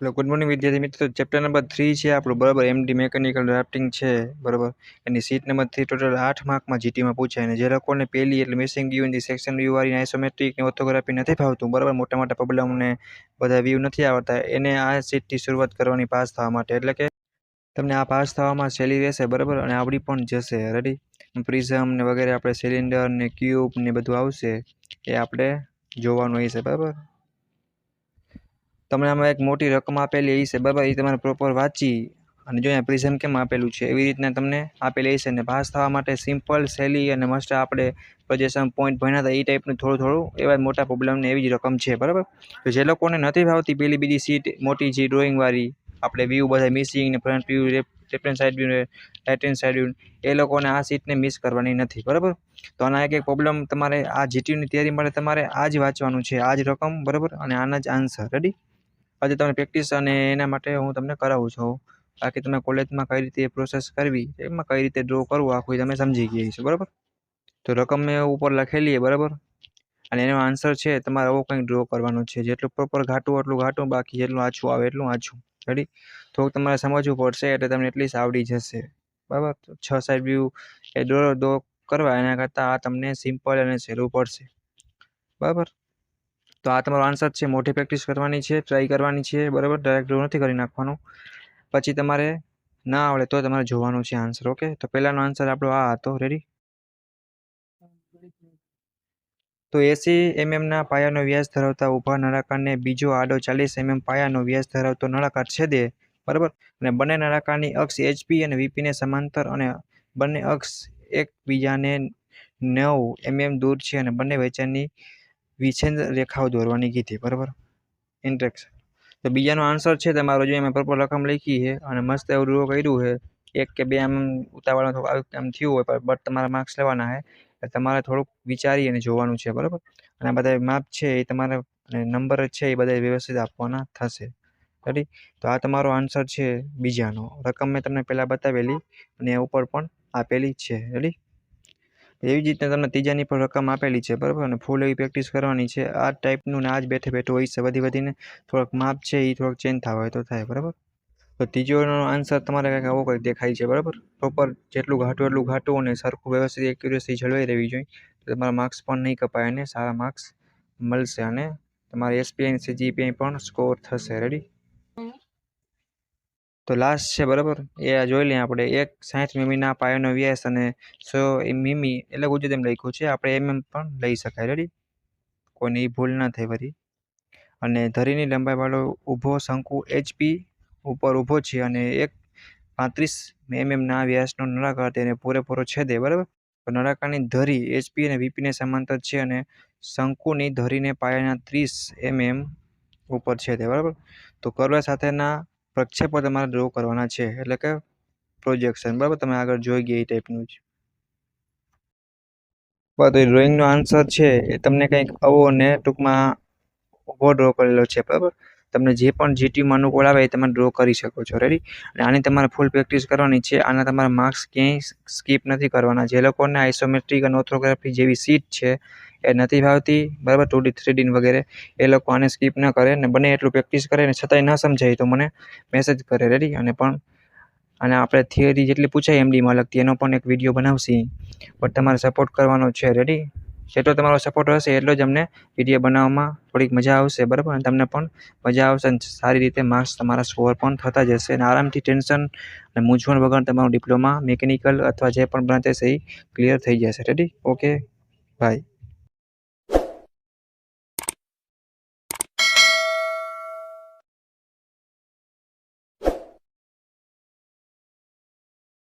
Hello good morning विद्यार्थी मित्रों। Chapter number 3 છે આપણું બરાબર એમડી મેકેનિકલ ડ્રાફ્ટિંગ છે બરાબર। એની સીટ નંબર 3 ટોટલ 8 માર્કમાં જીટીમાં પૂછાય અને જે લોકોને પહેલી એટલે મિસિંગ વ્યૂ ની સેક્શન વ્યૂ વાળી આઇસોમેટ્રિક ને ઓર્થોગ્રાફી નથી ભાવતું બરાબર, મોટા મોટા પ્રોબ્લેમને બધા વ્યૂ નથી આવડતા, એને આ સીટથી શરૂઆત કરવાની પાસ થવા માટે। એટલે કે તમને આ પાસ થવામાં સહેલી રહેશે બરાબર અને આવડી પણ જશે। રેડી, પ્રિઝમ ને વગેરે આપણે સિલિન્ડર ને ક્યુબ ને બધું આવશે એ આપણે જોવાનું હશે બરાબર। તમને આમાં એક મોટી રકમ આપેલી હશે બરાબર, એ તમારે પ્રોપર વાંચી અને જો અહીંયા પ્રિઝમ કેમ આપેલું છે એવી રીતના તમને આપેલી હશે। ને પાસ થવા માટે સિમ્પલ સહેલી અને મસ્ટ આપણે પ્રોજેક્શન પોઈન્ટ ભણ્યા હતા એ ટાઈપનું થોડું એવા મોટા પ્રોબ્લેમને એવી જ રકમ છે બરાબર। તો જે લોકોને નથી ભાવતી પેલી બીજી સીટ મોટી જે ડ્રોઈંગ વાળી આપણે વ્યૂ બધા મિસિંગ ને front view left hand side view right hand side view એ લોકોને આ સીટને મિસ કરવાની નથી બરાબર। તો આના એક પ્રોબ્લેમ તમારે આ જીટીયુની તૈયારી માટે તમારે આ જ વાંચવાનું છે, આ જ રકમ બરાબર અને આના જ આન્સર। રેડી, આજે તમને પ્રેક્ટિસ અને એના માટે હું તમને કરાવું છું। બાકી તમે કોલેજમાં કઈ રીતે પ્રોસેસ કરવી એમાં કઈ રીતે ડ્રો કરવું આખું તમે સમજી ગયા છો બરાબર। તો રકમ મેં ઉપર લખેલી છે બરાબર અને એનો આન્સર છે તમારે આવો કંઈક ડ્રો કરવાનો છે, જેટલું પ્રોપર ઘાટું એટલું ઘાટું, બાકી જેટલું આછું આવે એટલું આછું। રેડી, થોડુંક તમારે સમજવું પડશે એટલે તમને એટલીસ્ટ આવડી જશે બરાબર। 6 સાઈડ વ્યૂ એ ડ્રો કરવા એના કરતાં આ તમને સિમ્પલ અને સહેલું પડશે બરાબર। તો આ તમારો આન્સર છે, મોટી પ્રેક્ટિસ કરવાની છે, ટ્રાય કરવાની છે બરાબર, ડાયરેક્ટ ડ્રો નથી કરી નાખવાનું। પછી તમારે ના આવડે તો તમારે જોવાનું છે આન્સર। ઓકે, તો પહેલાનો આન્સર આપણો આ હતો। રેડી, તો 80 mm ના પાયાનો વ્યાસ ધરાવતા ઊભા નળાકારને બીજો આડો 40 mm પાયાનો વ્યાસ ધરાવતો નળાકાર છેદે બરાબર, અને બંને નળાકારની અક્ષ એચપી અને વીપીને સમાંતર અને બંને અક્ષ એકબીજાને 9 mm દૂર છે અને બંને વચ્ચેની વિચ્છેદ રેખાઓ દોરવાની કીધી બરાબર, ઇન્ટરેક્શન। તો બીજાનો આન્સર છે તમારો, જો એમાં પ્રોપર રકમ લખી છે અને મસ્ત એવું ડ્રો કર્યું છે, 1 કે 2 આમ ઉતાવળ આમ થયું હોય બટ તમારા માર્ક્સ લેવાના છે, તમારે થોડુંક વિચારી અને જોવાનું છે બરાબર। અને આ બધા માપ છે એ તમારે નંબર છે એ બધા વ્યવસ્થિત આપવાના થશે। રેડી, તો આ તમારો આન્સર છે બીજાનો, રકમ મેં તમને પહેલા બતાવેલી અને ઉપર પણ આપેલી છે। રેડી, એવી જ રીતના તમને ત્રીજાની પણ રકમ આપેલી છે બરાબર, અને ફૂલ એવી પ્રેક્ટિસ કરવાની છે। આ ટાઈપનું ને આ જ બેઠે બેઠું હોય છે, વધીને થોડાક માપ છે એ થોડોક ચેન્જ થવા હોય તો થાય બરાબર। તો ત્રીજોનો આન્સર તમારે કંઈક આવો કંઈક દેખાય છે બરાબર, પ્રોપર જેટલું ઘાટું એટલું ઘાટું અને સરખું વ્યવસ્થિત એક્યુરેસી જળવાઈ રહેવી જોઈએ, તો તમારા માર્ક્સ પણ નહીં કપાય અને સારા માર્ક્સ મળશે અને તમારે એસપીઆઈ અને સીજીપીઆઈ પણ સ્કોર થશે। રેડી, તો લાસ્ટ છે બરાબર, એ જોઈ લઈએ આપણે। 60 મીમીના પાયાનો વ્યાસ અને 100 મીમી એટલે ગુજરાતી એમ લખ્યું છે, આપણે એમએમ પણ લઈ શકાય। રેડી, કોઈને એ ભૂલ ના થાય વળી। અને ધરીની લંબાઈ વાળો ઊભો શંકુ એચપી ઉપર ઊભો છે અને 35 mm ના વ્યાસનો નળાકાર તેને પૂરેપૂરો છેદે બરાબર। તો નળાકારની ધરી એચપી અને વીપીને સમાંતર છે અને શંકુની ધરીને પાયાના 30 mm ઉપર છેદે બરાબર। તો કર્વ સાથેના પ્રક્ષેપો તમારે ડ્રો કરવાના છે, એટલે કે પ્રોજેક્શન બરાબર, તમે આગળ જોઈ ગયા એ ટાઈપનું જ બરાબર। તો ડ્રોઈંગનો આન્સર છે એ તમને કંઈક આવો ને ટૂંકમાં ઊભો ડ્રો કરેલો છે બરાબર। તમને જે પણ જીટીયુમાં અનુકૂળ આવે એ તમે ડ્રો કરી શકો છો। રેડી, અને આની તમારે ફૂલ પ્રેક્ટિસ કરવાની છે, આના તમારા માર્ક્સ ક્યાંય સ્કીપ નથી કરવાના। જે લોકોને આઇસોમેટ્રિક અને ઓર્થોગ્રાફી જેવી સીટ છે એ નથી ભાવતી બરાબર, 2D 3D વગેરે, એ લોકો આને સ્કીપ ન કરે ને બને એટલું પ્રેક્ટિસ કરે ને છતાંય ન સમજાય તો મને મેસેજ કરે। રેડી, અને પણ અને આપણે થિયરી જેટલી પૂછાય એમડીમાં લગતી એનો પણ એક વિડીયો બનાવશે, બટ તમારે સપોર્ટ કરવાનો છે। રેડી, જેટલો તમારો સપોર્ટ હશે એટલો જ અમને વિડીયો બનાવવામાં થોડીક મજા આવશે બરાબર, અને તમને પણ મજા આવશે અને સારી રીતે માર્ક્સ તમારા સ્કોર પણ થતા જશે અને આરામથી ટેન્શન અને મૂંઝવણ વગર તમારું ડિપ્લોમા મિકેનિકલ અથવા જે પણ બ્રાન્ચેસ એ ક્લિયર થઈ જશે। Ready, okay, by.